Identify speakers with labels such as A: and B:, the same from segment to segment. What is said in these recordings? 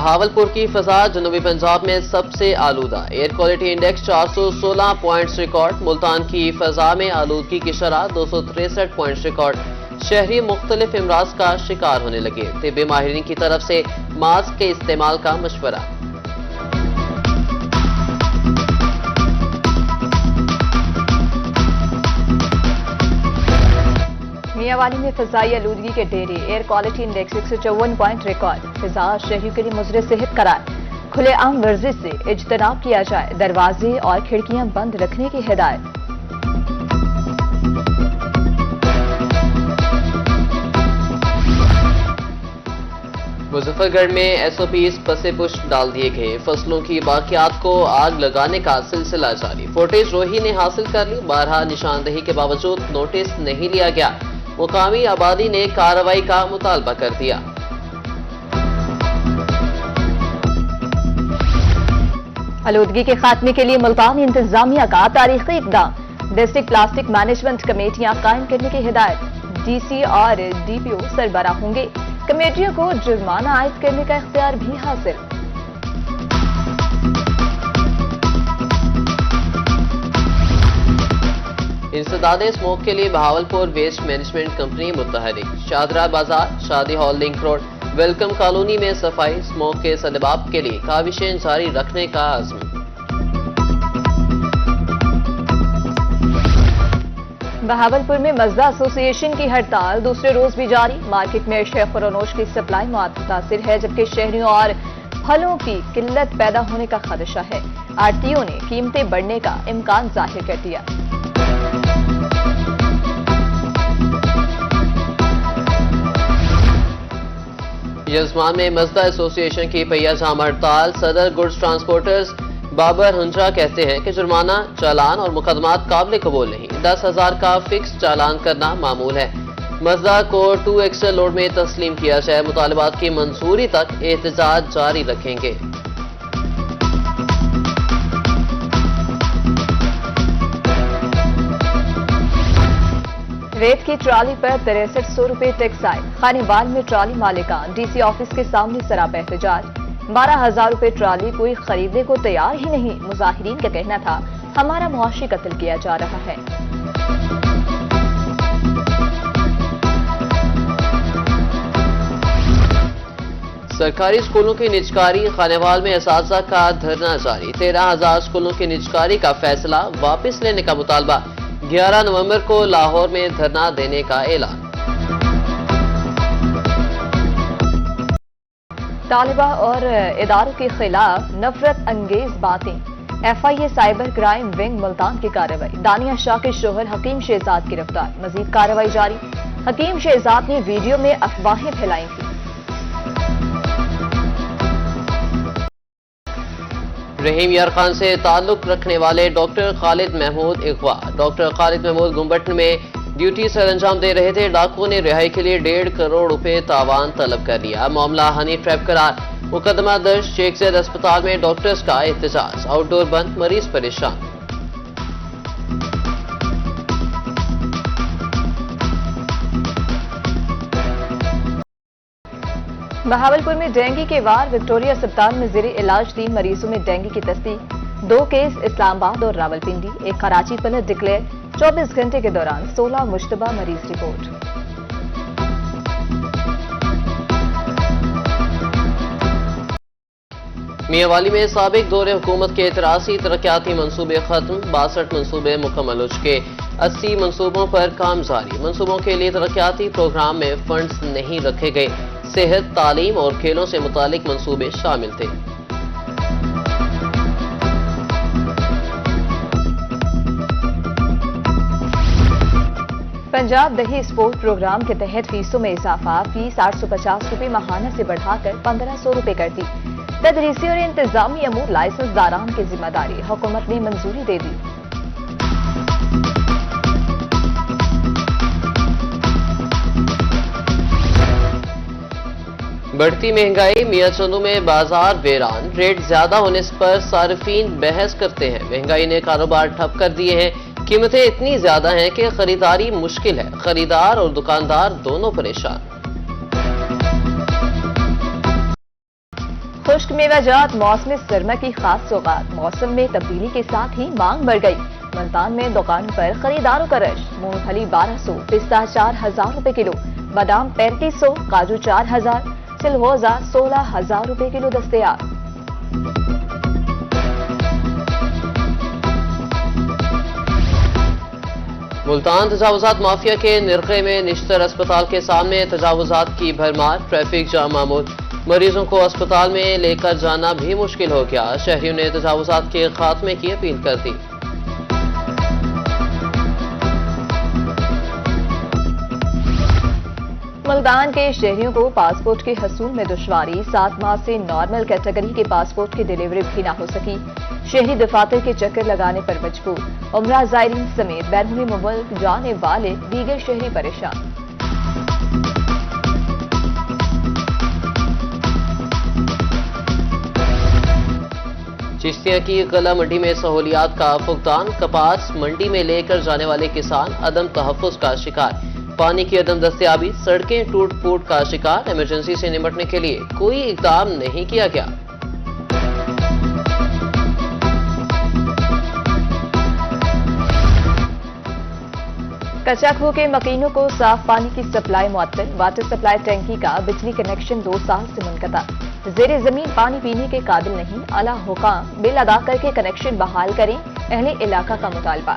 A: बहावलपुर की फजा जनूबी पंजाब में सबसे आलूदा, air quality index 416 points record. Multan की फजा में आलूदगी की शरह 263 पॉइंट्स रिकॉर्ड। शहरी मुख्तलिफ इमराज का शिकार होने लगे। तिब्बी माहिरीन की तरफ से मास्क के इस्तेमाल का मशवरा।
B: मियांवाली में फिजाई आलूदगी के डेरे, air quality index 154 point record. फिजा शहरियों के लिए मुज़र सेहत करार। खुलेआम वर्जिश से इज्तनाब किया जाए, दरवाजे और खिड़कियां बंद रखने की हिदायत।
A: मुजफ्फरगढ़ में एसओपीज पसे पुश डाल दिए गए। फसलों की बाकियात को आग लगाने का सिलसिला जारी। फुटेज रोही ने हासिल कर ली। बारहा निशानदेही के बावजूद नोटिस नहीं लिया गया। मुकामी आबादी ने कार्रवाई का मुतालबा कर दिया।
B: आलूदगी के खात्मे के लिए मुल्तानी इंतजामिया का तारीखी इक़दाम। डिस्ट्रिक्ट प्लास्टिक मैनेजमेंट कमेटियां कायम करने की हिदायत। डीसी और डीपीओ सरबरा होंगे। कमेटियों को जुर्माना आयद करने का इख्तियार भी हासिल।
A: इंसदाद स्मोक के लिए बहावलपुर वेस्ट मैनेजमेंट कंपनी मुतहरिक। शादरा बाजार, शादी hall link road, welcome colony में सफाई स्मोक के सदबाब के लिए काविशें जारी रखने का आज़म।
B: बहावलपुर में मजदा एसोसिएशन की हड़ताल दूसरे रोज भी जारी। मार्केट में शेख खुरोनोश की सप्लाई मुतासिर है, जबकि शहरियों और फलों की किल्लत पैदा होने का खदशा है। आड़तियों ने कीमतें बढ़ने का इम्कान जाहिर कर दिया।
A: यजमान में मजदा एसोसिएशन की पहिया जाम हड़ताल। सदर गुड्स ट्रांसपोर्टर्स बाबर हंजा कहते हैं कि जुर्माना, चालान और मुकदमात काबिल कबूल नहीं। 10,000 का फिक्स चालान करना मामूल है। मजदा को 2 एक्सल लोड में तस्लीम किया जाए। मुतालबात की मंजूरी तक एहतजाज जारी रखेंगे।
B: रेत की ट्राली पर 6300 रुपए टैक्स आए। खानीवाल में ट्राली मालिकान डीसी ऑफिस के सामने सरापा एहतजाज। 12,000 रुपए ट्राली कोई खरीदने को तैयार ही नहीं। मुजाहिरीन का कहना था, हमारा मुआशी कत्ल किया जा रहा है।
A: सरकारी स्कूलों की निजकारी। खानेवाल में असातिज़ा का धरना जारी। 13,000 स्कूलों की निजकारी का फैसला वापस लेने का मुतालबा। 11 नवंबर को लाहौर में धरना देने का ऐलान।
B: तालिबा और इदारों के खिलाफ नफरत अंगेज बातें। FIA cyber crime wing Multan की कार्रवाई। दानिया शाह के शोहर हकीम शहजाद गिरफ्तार। मजीद कार्रवाई जारी। हकीम शहजाद ने वीडियो में अफवाहें फैलाई थी।
A: रहीम यार खान से ताल्लुक रखने वाले डॉक्टर खालिद महमूद अगवा। डॉक्टर खालिद महमूद गुम्बटन में ड्यूटी सर अंजाम दे रहे थे। डाकुओं ने रिहाई के लिए 1.5 करोड़ रुपए तावान तलब कर लिया। मामला हनी ट्रैप करार। मुकदमा दर्ज। शेख ज़ैद अस्पताल में डॉक्टर्स का एहतजाज। आउटडोर बंद, मरीज परेशान।
B: बहावलपुर में डेंगू के वार। विक्टोरिया अस्पताल में ज़ेरे इलाज 3 मरीजों में डेंगू की तस्दीक। 2 केस इस्लामाबाद और रावलपिंडी। एक कराची पलट डिक्लेयर। 24 घंटे के दौरान 16 मुश्तबा मरीज रिपोर्ट।
A: मियांवाली में साबिक दौरे हुकूमत के 83 तरक्याती मनसूबे खत्म। 62 मनसूबे मुकम्मल हो चुके। 80 मनसूबों पर काम जारी। मनसूबों के लिए तरक्याती प्रोग्राम में फंड्स नहीं रखे गए। सेहत, तालीम और खेलों से मुतालिक मंसूबे शामिल थे।
B: पंजाब दही स्पोर्ट प्रोग्राम के तहत फीसों में इजाफा। फीस 850 रुपए माहाना से बढ़ाकर 1500 रुपए कर दी। तदरीसी और इंतजामी अमूर लाइसेंस दारान की जिम्मेदारी। हुकूमत ने मंजूरी दे दी।
A: बढ़ती महंगाई। मियां चंदू में बाजार वेरान। रेट ज्यादा होने पर सार्फिन बहस करते हैं। महंगाई ने कारोबार ठप कर दिए हैं। कीमतें इतनी ज्यादा हैं कि खरीदारी मुश्किल है। खरीदार और दुकानदार दोनों परेशान।
B: खुश्क मेवाजात मौसम सरमा की खास सौगात। मौसम में तब्दीली के साथ ही मांग बढ़ गई। मुल्तान में दुकान पर खरीदारों का रश। मूंगफली 1200, पिस्ता 4000 रुपए किलो, बादाम 3500, काजू 4000, चिलगोजा 16000 रुपए किलो दस्तयाब।
A: मुल्तान तजावुजात माफिया के निरखे में निश्तर अस्पताल के सामने तजावुजात की भरमार। ट्रैफिक जाम मामूल। मरीजों को अस्पताल में लेकर जाना भी मुश्किल हो गया। शहरियों ने तजावुजात के खात्मे की अपील कर दी।
B: मुल्तान के शहरियों को पासपोर्ट के हसूल में दुश्वारी। 7 माह से नॉर्मल कैटेगरी के पासपोर्ट की डिलीवरी भी न हो सकी। शहरी दफातर के चक्कर लगाने पर मजबूर। उमरा जायरीन समेत बैरूनी मुल्क जाने वाले दीगर शहरी परेशान।
A: चिश्तिया की गला मंडी में सहूलियात का फुकदान। कपास मंडी में लेकर जाने वाले किसान अदम तहफ्फुज का शिकार। पानी की अदम दस्तयाबी, सड़कें टूट फूट का शिकार। इमरजेंसी से निपटने के लिए कोई इकदाम नहीं किया गया।
B: कच्चा खो के मकीनों को साफ पानी की सप्लाई मुअत्तल। वाटर सप्लाई टैंकी का बिजली कनेक्शन 2 साल से मुनक़ता। जेर जमीन पानी पीने के काबिल नहीं। आला हुकाम बिल अदा करके कनेक्शन बहाल करें। अहले इलाका का मुतालबा।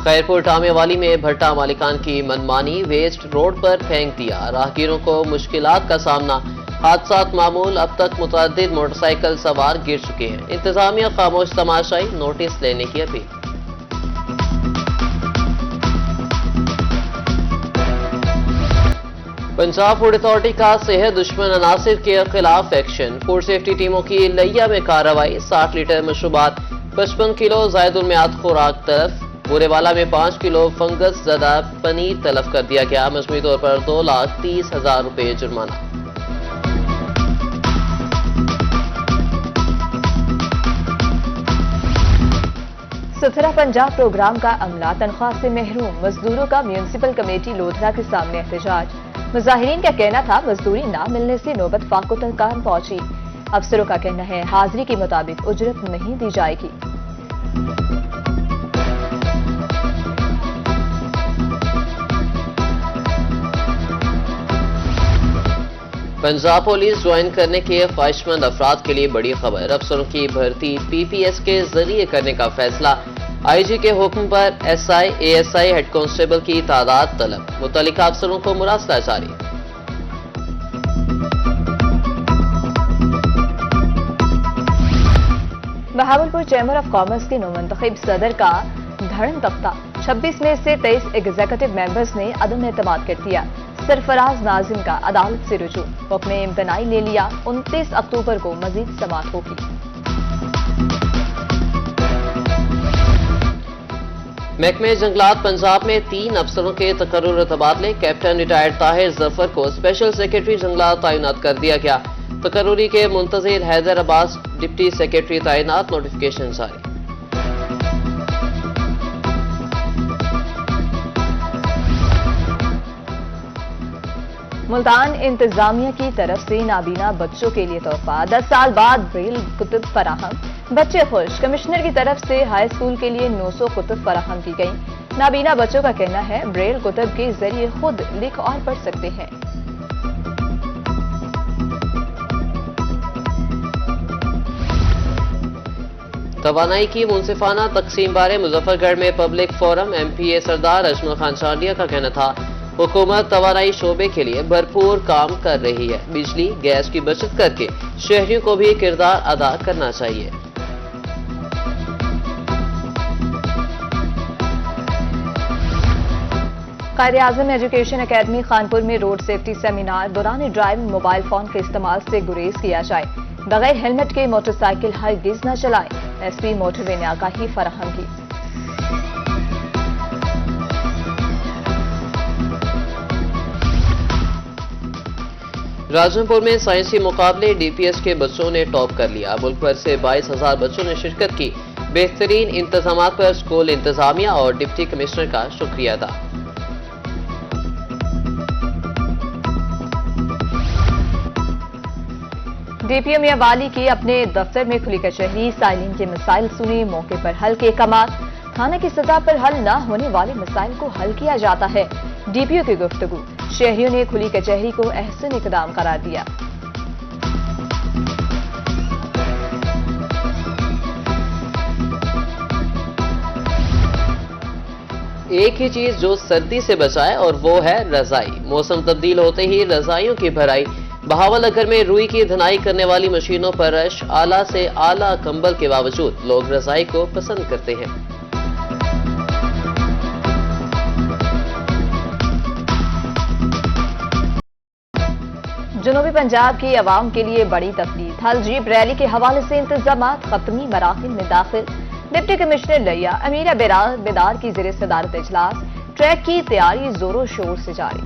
A: खैरपुर टामेवाली में भट्टा मालिकान की मनमानी। वेस्ट रोड पर फेंक दिया। राहगीरों को मुश्किलात का सामना। हादसात मामूल। अब तक मुतअद्दिद मोटरसाइकिल सवार गिर चुके हैं। इंतजामिया खामोश तमाशाई। नोटिस लेने की अपील। पंजाब फूड अथॉरिटी का सेहत दुश्मन अनासिर के खिलाफ एक्शन। फूड सेफ्टी टीमों की लैया में कार्रवाई। 60 लीटर मशरूबात, 55 किलो जायदुल मियाद खुराक तलफ। बुरेवाला में 5 किलो फंगस ज़दा पनीर तलफ कर दिया गया। मजमूई तौर पर 2,30,000 रुपए जुर्माना।
B: सुथरा पंजाब प्रोग्राम का अमला तनख्वाह से महरूम। मजदूरों का म्यूनिसिपल कमेटी लोधरा के सामने एहतजाज। मुजाहिरीन का कहना था मजदूरी न मिलने से नौबत फाको तक काम पहुंची। अफसरों का कहना है हाजिरी के मुताबिक उजरत नहीं दी जाएगी।
A: पंजाब पुलिस ज्वाइन करने के ख्वाहिशमंद अफराद के लिए बड़ी खबर। अफसरों की भर्ती पीपीएस के जरिए करने का फैसला। आईजी के हुक्म पर एसआई, एएसआई, हेड कांस्टेबल की तादाद तलब। मुतल्लिका अफसरों को मुरासला जारी।
B: बहावलपुर चैम्बर ऑफ कॉमर्स के नौमंतखब सदर का धड़न तख्ता। 26 में से 23 एग्जीक्यूटिव मेंबर्स ने अदम एतमाद कर दिया। सरफराज नाजिम का अदालत से रुजू। हुक्म इम्तनाई ले लिया। 29 अक्टूबर को मजीद समाअत होगी।
A: महकमे जंगलात पंजाब में 3 अफसरों के तकर्रुर तबादले। कैप्टन रिटायर्ड ताहिर जफर को स्पेशल सेक्रेटरी जंगलात तैनात कर दिया गया। तकर्रुरी के मुंतजिर हैदर अब्बास डिप्टी सेक्रेटरी तैनात। नोटिफिकेशन जारी।
B: मुल्तान इंतजामिया की तरफ से नाबीना बच्चों के लिए तोहफा। 10 साल बाद ब्रेल कुतुब फराहम। बच्चे खुश। कमिश्नर की तरफ से हाई स्कूल के लिए 900 कुतुब फराहम की गई। नाबीना बच्चों का कहना है ब्रेल कुतुब के जरिए खुद लिख और पढ़ सकते हैं।
A: तवानाई की मुंसिफाना तकसीम बारे मुजफ्फरगढ़ में पब्लिक फोरम। एमपीए सरदार अजमल खान चांडिया का कहना था हुकूमत तवानाई शोबे के लिए भरपूर काम कर रही है। बिजली गैस की बचत करके शहरियों को भी किरदार अदा करना चाहिए।
B: कायद-ए-आज़म एजुकेशन अकेडमी खानपुर में रोड सेफ्टी सेमिनार। दौरान ड्राइविंग मोबाइल फोन के इस्तेमाल से गुरेज किया जाए। बगैर हेलमेट के मोटरसाइकिल हरगिज न चलाएं। एसपी मोटरवे ने आगाही फराहम की।
A: राजनपुर में साइंसी मुकाबले डीपीएस के बच्चों ने टॉप कर लिया। मुल्क भर से 22,000 बच्चों ने शिरकत की। बेहतरीन इंतजाम पर स्कूल इंतजामिया और डिप्टी कमिश्नर का शुक्रिया अदा।
B: डीपीओ मियां वाली की अपने दफ्तर में खुली कचहरी, साइलिन के मसाइल सुने, मौके पर हल के कमाल। थाने की सजा पर हल न होने वाले मसाइल को हल किया जाता है। डीपीओ की गुफ्तगू, शहरियों ने खुली कचहरी को अहसन इकदाम करार दिया।
A: एक ही चीज जो सर्दी से बचाए और वो है रजाई। मौसम तब्दील होते ही रजाइयों की भराई। बहावलनगर में रुई की धुनाई करने वाली मशीनों पर रश। आला से आला कंबल के बावजूद लोग रजाई को पसंद करते हैं।
B: जनूबी पंजाब की आवाम के लिए बड़ी तकलीफ। हल जीप रैली के हवाले से इंतजाम खत्मी मराहिल में दाखिल। डिप्टी कमिश्नर लिया अमीरा बेदार की ज़ेर सदारत इजलास। ट्रैक की तैयारी जोरों शोर से जारी।